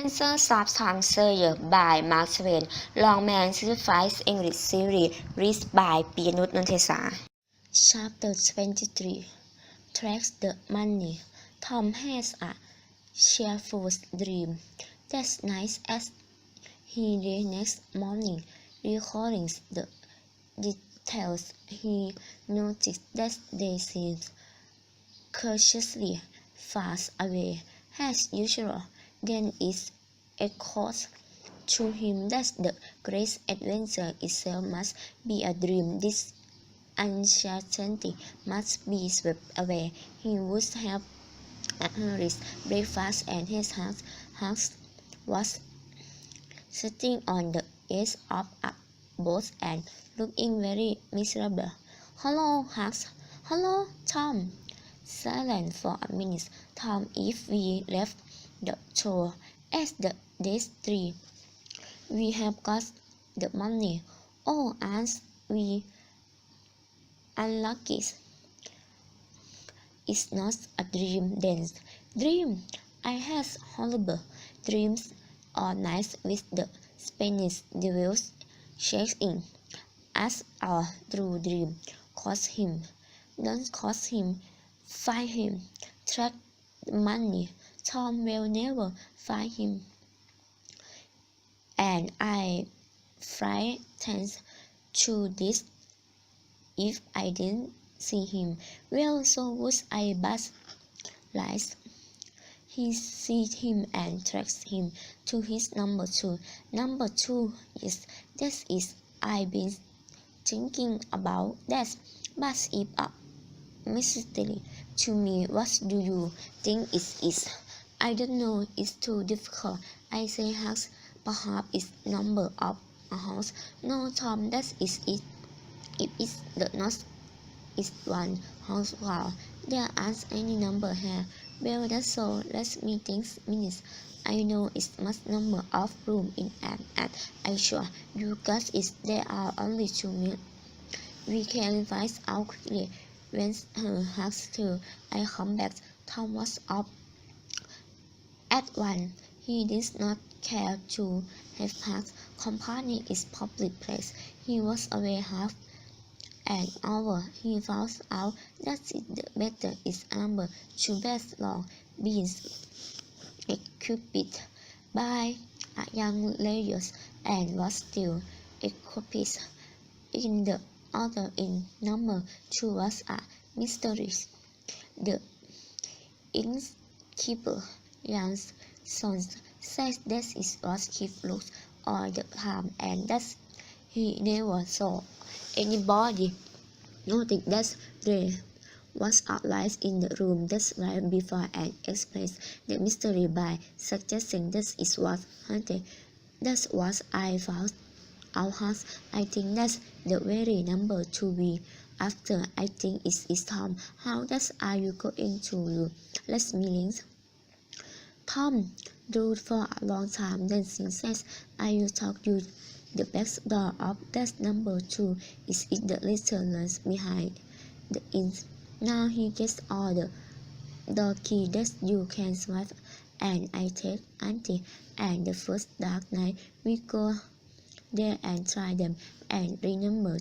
Spencer Soft Sawyer by Mark Twain Longman Certified English Series Read by ปียนุช นนเทศา Chapter 23 Tracks the Money Tom has a cheerful dream that night as he the next morning recalling the details he noticed that they seemed cautiously far away as usual. Then it occurred to him that the great adventure itself must be a dream. This uncertainty must be swept away. He would have his breakfast and his house was sitting on the edge of a boat and looking very miserable. "Hello, Hugs." "Hello, Tom." Silent for a minute. "Tom, if we left the shore at the day's tree, we have got the money. Oh, aren't we unlucky?" "It's not a dream then." "Dream? I had horrible dreams all night with the Spanish devils chasing us all through dream. Catch him. Don't catch him. Find him. Track the money. Tom will never find him. And I frightened to this if I didn't see him. Well, so would I, but lies. He sees him and tracks him to his number 2. Number 2, yes, that is. I've been thinking about that, but if a mystery to me. What do you think it is?" "I don't know. It's too difficult." I say, "Hugs, perhaps it's number of a house." "No, Tom, that is it. If it's the not is one house wall. There aren't any number here." "Well, that's so. Let me think minutes. I know it's much number of room in and I sure you got it. There are only 2 minutes. We can find out quickly when her hugs till I come back." Tom was up at 1. He did not care to have hugs. Company is public place. He was away half an hour. He found out that the better is number 2 best long beans equipped by a young lady and was still equipped in the other. In number 2 was a mystery. The innkeeper, young son, says that it was kept locked all the time and that he never saw anybody. Noting that there was a light in the room that right before and explains the mystery by suggesting that it was haunted. That's what I found out. I think that's the very number to be after. I think it is Tom. How that are you going to do? Let me link. Tom drew for a long time, then she says, "I will talk you the back door of that number 2 is in the little nurse behind the inn. Now he gets all the door key that you can swipe, and I take Auntie, and the first dark night we go there and try them, and remember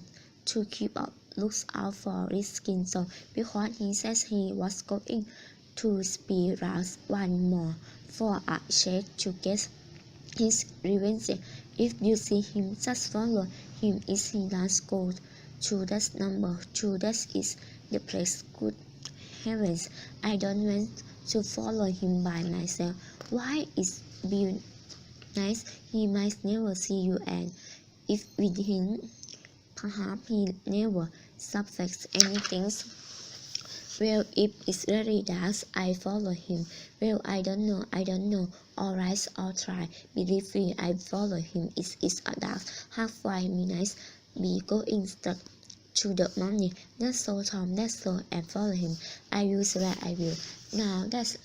to keep up looks out for risking so because he says he was going to speed round one more for a shake to get his revenge. If you see him, just follow him. If he does go to that number 2, that is the place. Good heavens, I don't want to follow him by myself. Why is be nice? He might never see you, and if with him, perhaps he never suspects anything. Well, if it's really dark, I follow him. Well, I don't know. All right, I'll try. Believe me, I follow him. It's a dark. Halfway midnight, be going stuck to the money. That's so, Tom. That's so, and follow him. I will swear I will. Now that's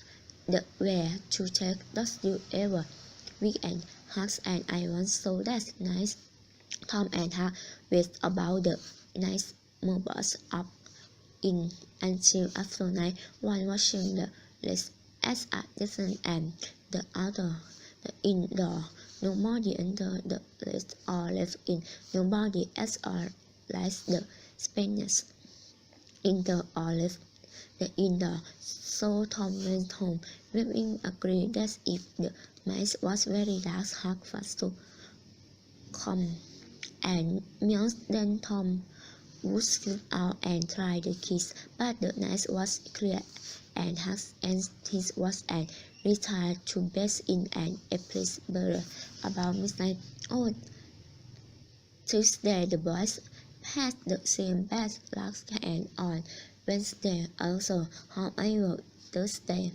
the way to take. Does you ever weekend hugs and I want so that's nice. Tom and her wait about the nice mobiles up in until after night, one watching the rest as a distance and the other in the nobody enter the list or left in nobody as or less the Spanish in the or left in the so Tom went home. Waving agreed that if the mice was very dark, Huck was to come and meows. Then Tom would slip out and try the keys, but the night was clear and Huck and his was and retired to bed in an April burrow about midnight. On Tuesday the boys had the same bad luck, and on Wednesday also. However, Thursday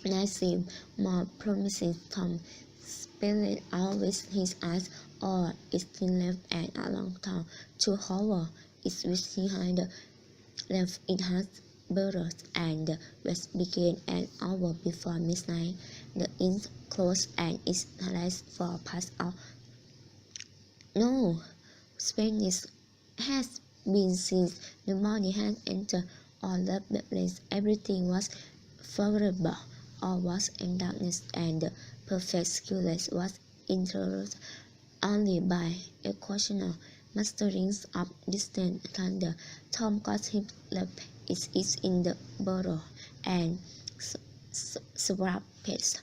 night seemed more promising. Tom spelled out with his eyes, or it still left and a long time to hover. It was behind the lamp. It had burrows, and the west began an hour before midnight. The inn closed, and its lights for passed out. No Spanish has been since the morning had entered or left the place. Everything was favorable. All was in darkness, and the perfect stillness was interrupted only by occasional musterings of distant thunder. Tom got his left is in the burrow and swapped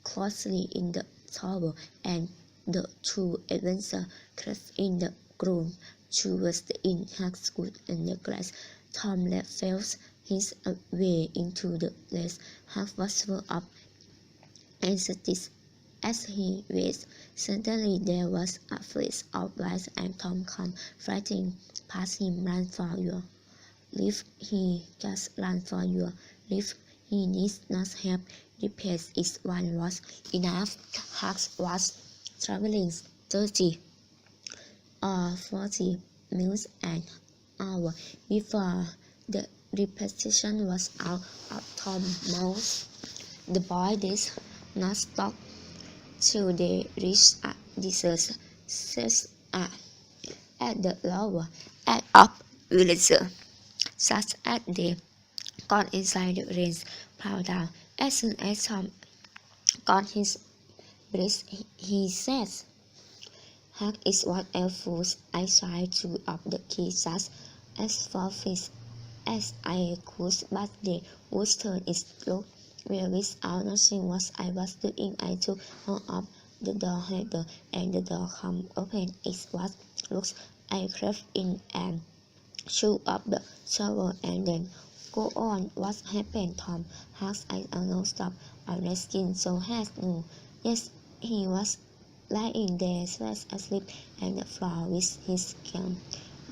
closely in the tower, and the two advanced crept in the gloom towards the inn. Huck stood in the glass. Tom left felt his way into the place. Huck was full of anxiety as he waited. Suddenly there was a flash of light, and Tom came flying past him. "Run for your life," he gasped. "Run for your life. He needs not help." The pace is one was enough. Huck was traveling 30 or 40 miles an hour before the repetition was out of Tom's mouth. The boy did not stop till they reached a desert at the lower end of village. Such as they got inside, the rain poured down. As soon as Tom got his breath, he said, "Huck is what else I tried to up the key just as fast as I could, but the wood turned its look. Well, without nothing what I was doing, I took hold of the door handle, and the door came open. It was locked. I crept in and shook up the shower, and then go on. What happened, Tom?" Huck's eyes almost stopped. "Our skin so has no." Yes, he was lying there, fast asleep on the floor with his gun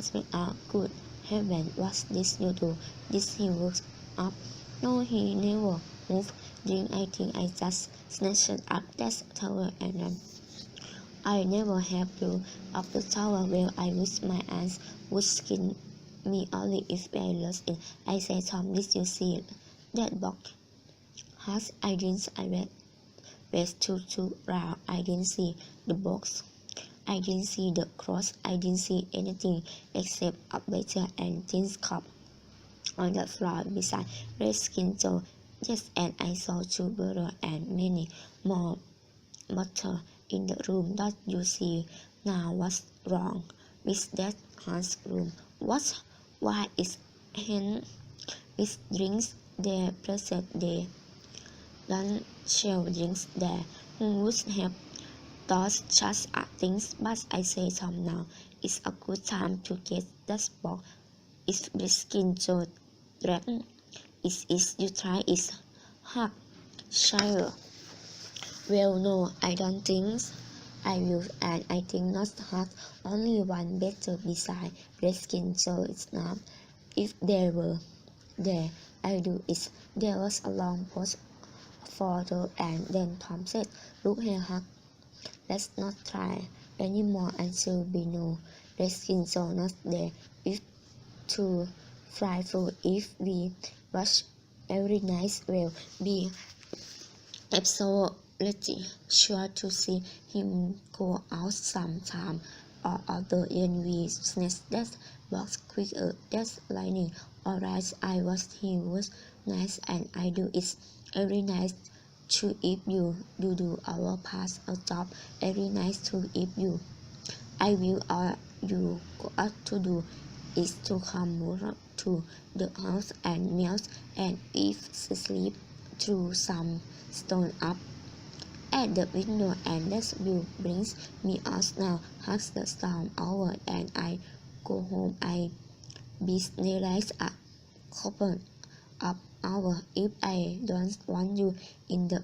spread out. "Good heaven, what's this you do?" Did he look up? No, he never moved. Then I think I just snatched up that towel and ran. I never have you up the tower. Well, I wish my aunts would skin me only if I lost it. I said, "Tom, did you see that box?" "Hush, I didn't. I read too loud. I didn't see the box. I didn't see the cross. I didn't see anything except a better and thin cup on the floor beside Redskin Joe. Yes, and I saw two brothers and many more motor in the room. That you see now what's wrong with that Hans room. What? Why is hen with drinks there present? They don't sell drinks there. Who would have thought such a things? But I say, Tom, now it's a good time to get that box. It's Redskin Joe Dragon. Is you try it, Huck? Sure. Well, no, I don't think I will, and I think not Huck. Only one better beside Redskin, so it's not. If there were there, I do it. There was a long pause for the, and then Tom said, "Look here, Huck. Let's not try anymore until we know Redskin, so not there. If to fly through, if we rush every night, we'll be absolutely sure to see him go out sometime or other. When we snatch that box quicker, that's lightning. Alright, I was he was nice, and I do it every night to if you do our past a job every night to if you I will all you got to do is to come to the house and meals and if sleep through some stone up at the window and that will brings me us now has the storm over and I go home I business a couple of hours if I don't want you in the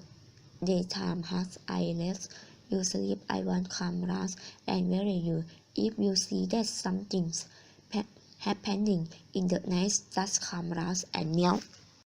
daytime has I let you sleep I won't come round and worry you if you see that something's happening in the night just come round and meow